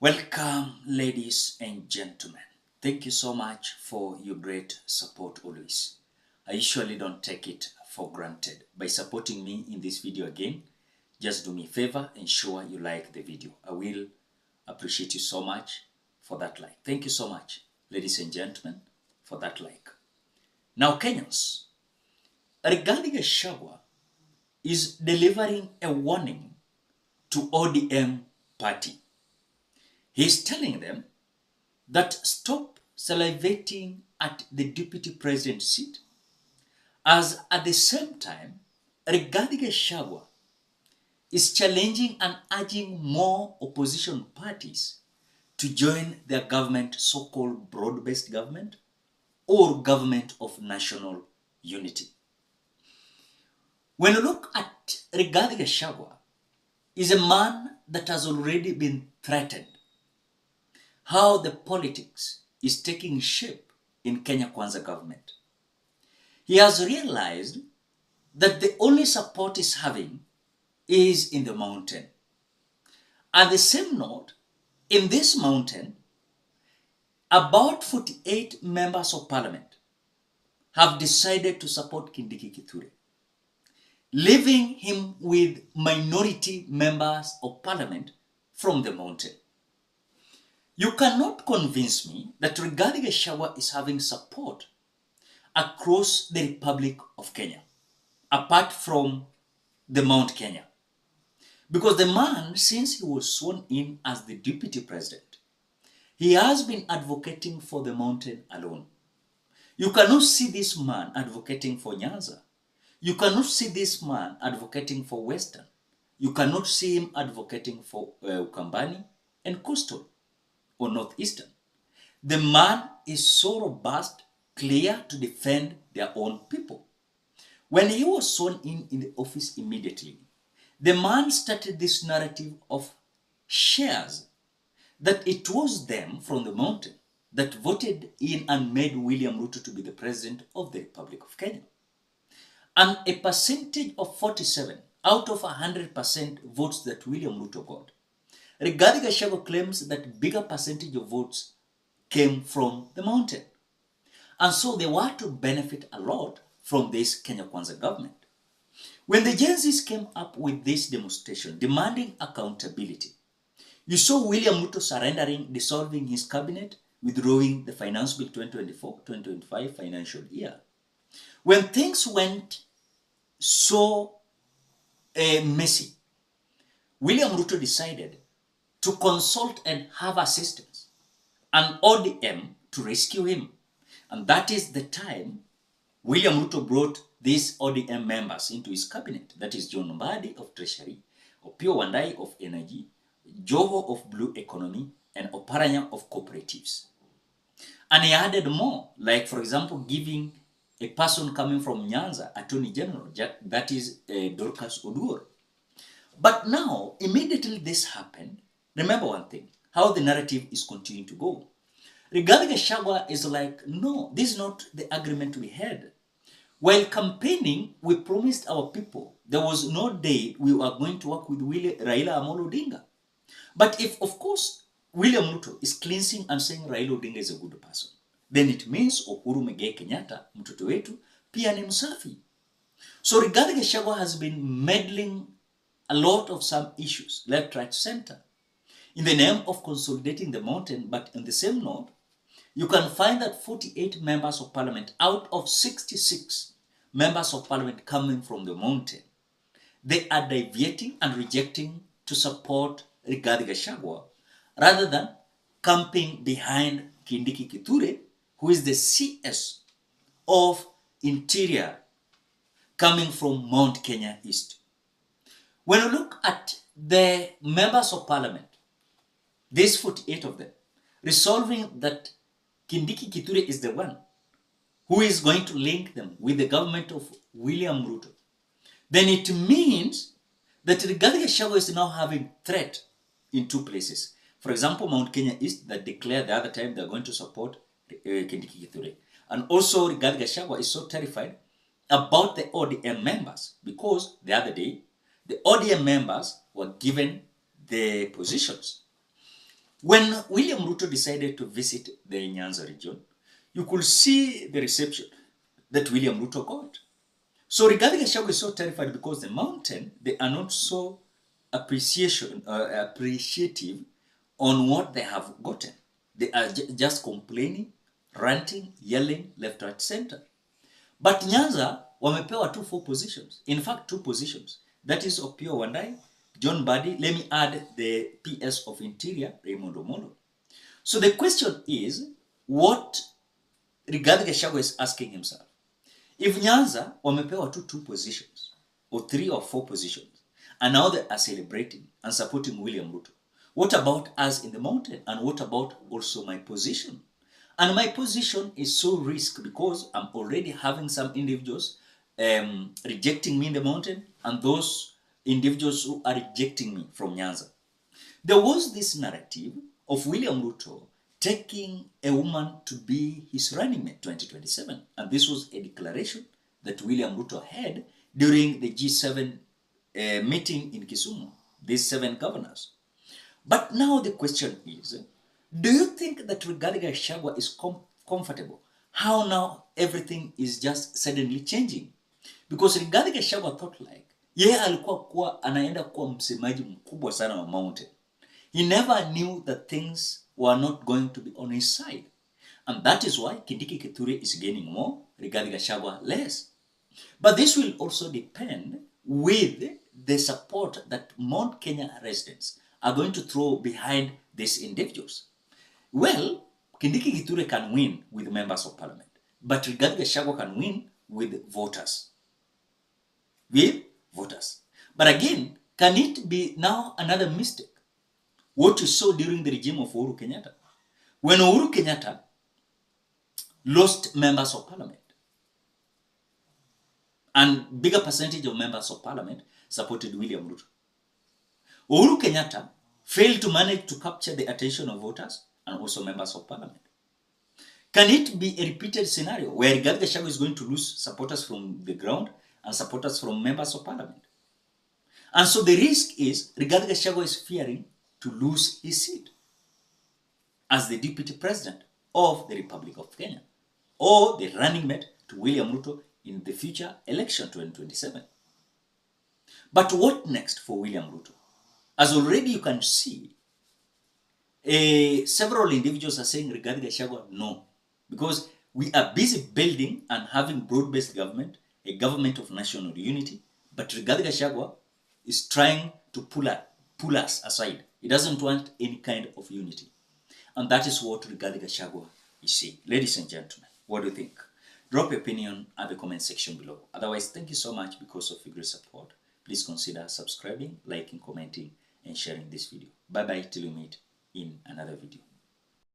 Welcome, ladies and gentlemen. Thank you so much for your great support always. I usually don't take it for granted. By supporting me in this video again, just do me a favor, ensure you like the video. I will appreciate you so much for that like. Thank you so much, ladies and gentlemen, for that like. Now, Kenyans, regarding Gachagua is delivering a warning to ODM party. He's telling them that stop salivating at the deputy president seat, as at the same time, regarding Gachagua is challenging and urging more opposition parties to join their government, so-called broad-based government or government of national unity. When you look at regarding Gachagua, is a man that has already been threatened. How the politics is taking shape in Kenya Kwanza government. He has realized that the only support he's having is in the mountain. At the same note, in this mountain, about 48 members of parliament have decided to support Kindiki Kithure, leaving him with minority members of parliament from the mountain. You cannot convince me that Rigathi Gachagua is having support across the Republic of Kenya, apart from the Mount Kenya. Because the man, since he was sworn in as the deputy president, he has been advocating for the mountain alone. You cannot see this man advocating for Nyanza. You cannot see this man advocating for Western. You cannot see him advocating for Ukambani and Coastal or Northeastern. The man is so robust, clear to defend their own people. When he was sworn in the office immediately, the man started this narrative of shares, that it was them from the mountain that voted in and made William Ruto to be the president of the Republic of Kenya. And a percentage of 47 out of 100% votes that William Ruto got. Rigathi Gachagua claims that bigger percentage of votes came from the mountain. And so they were to benefit a lot from this Kenya Kwanza government. When the Gen Zs came up with this demonstration demanding accountability, you saw William Ruto surrendering, dissolving his cabinet, withdrawing the Finance Bill 2024-2025 financial year. When things went so messy, William Ruto decided to consult and have assistance, an ODM to rescue him. And that is the time William Ruto brought these ODM members into his cabinet. That is John Mbadi of Treasury, Opiyo Wandayi of Energy, Joho of Blue Economy, and Oparanya of Cooperatives. And he added more, like for example, giving a person coming from Nyanza, Attorney General, that is Dorcas Oduor. But now, immediately this happened, remember one thing, how the narrative is continuing to go. Rigathi Gachagua is like, no, this is not the agreement we had. While campaigning, we promised our people there was no day we were going to work with Raila Amolo Odinga. But if, of course, William Ruto is cleansing and saying Raila Odinga is a good person, then it means Uhuru Muigai Kenyatta, mtoto wetu, pia ni msafi. So Rigathi Gachagua has been meddling a lot of some issues, left, right, center, in the name of consolidating the mountain. But in the same note, you can find that 48 members of parliament out of 66 members of parliament coming from the mountain, they are deviating and rejecting to support Rigathi Gachagua rather than camping behind Kindiki Kithure, who is the CS of Interior coming from Mount Kenya East. When you look at the members of parliament, these 48 of them, resolving that Kindiki Kithure is the one who is going to link them with the government of William Ruto, then it means that Rigathi Gachagua is now having threat in two places. For example, Mount Kenya East that declared the other time they're going to support Kindiki Kithure. And also Rigathi Gachagua is so terrified about the ODM members because the other day, the ODM members were given the positions. When William Ruto decided to visit the Nyanza region, you could see the reception that William Ruto got. So regarding Gachagua is so terrified because the mountain, they are not so appreciative on what they have gotten. They are just complaining, ranting, yelling, left, right, center. But Nyanza wamepewa two four positions. In fact, two positions. That is Opiyo Wandayi, John Mbadi. Let me add the PS of Interior, Raymond Omolo. So the question is, what Rigathi Gachagua is asking himself. If Nyanza wamepewa two positions, or 3 or 4 positions, and now they are celebrating and supporting William Ruto, what about us in the mountain? And what about also my position? And my position is so risky because I'm already having some individuals rejecting me in the mountain and those individuals who are rejecting me from Nyanza. There was this narrative of William Ruto taking a woman to be his running mate 2027. And this was a declaration that William Ruto had during the G7 meeting in Kisumu, these 7 governors. But now the question is, do you think that Rigathi Gachagua is comfortable? How now everything is just suddenly changing? Because Rigathi Gachagua thought like, alikuwa anaenda kuwa msemaji mkubwa sana wa mountain. He never knew that things were not going to be on his side. And that is why Kindiki Kithure is gaining more, Rigathi Gachagua less. But this will also depend with the support that Mount Kenya residents are going to throw behind these individuals. Well, Kindiki Kithure can win with members of parliament, but Rigathi Gachagua can win with voters. But again, can it be now another mistake? What you saw during the regime of Uhuru Kenyatta. When Uhuru Kenyatta lost members of parliament, and bigger percentage of members of parliament supported William Ruto. Uhuru Kenyatta failed to manage to capture the attention of voters and also members of parliament. Can it be a repeated scenario where Rigathi Gachagua is going to lose supporters from the ground and supporters from members of parliament? And so the risk is Rigathi Gachagua is fearing to lose his seat as the deputy president of the Republic of Kenya, or the running mate to William Ruto in the future election 2027. But what next for William Ruto? As already you can see, several individuals are saying Rigathi Gachagua no, because we are busy building and having broad-based government, a government of national unity, but Rigathi Gachagua is trying to pull us aside. He doesn't want any kind of unity. And that is what Rigathi Gachagua is saying. Ladies and gentlemen, what do you think? Drop your opinion at the comment section below. Otherwise, thank you so much because of your great support. Please consider subscribing, liking, commenting, and sharing this video. Bye-bye till we meet in another video.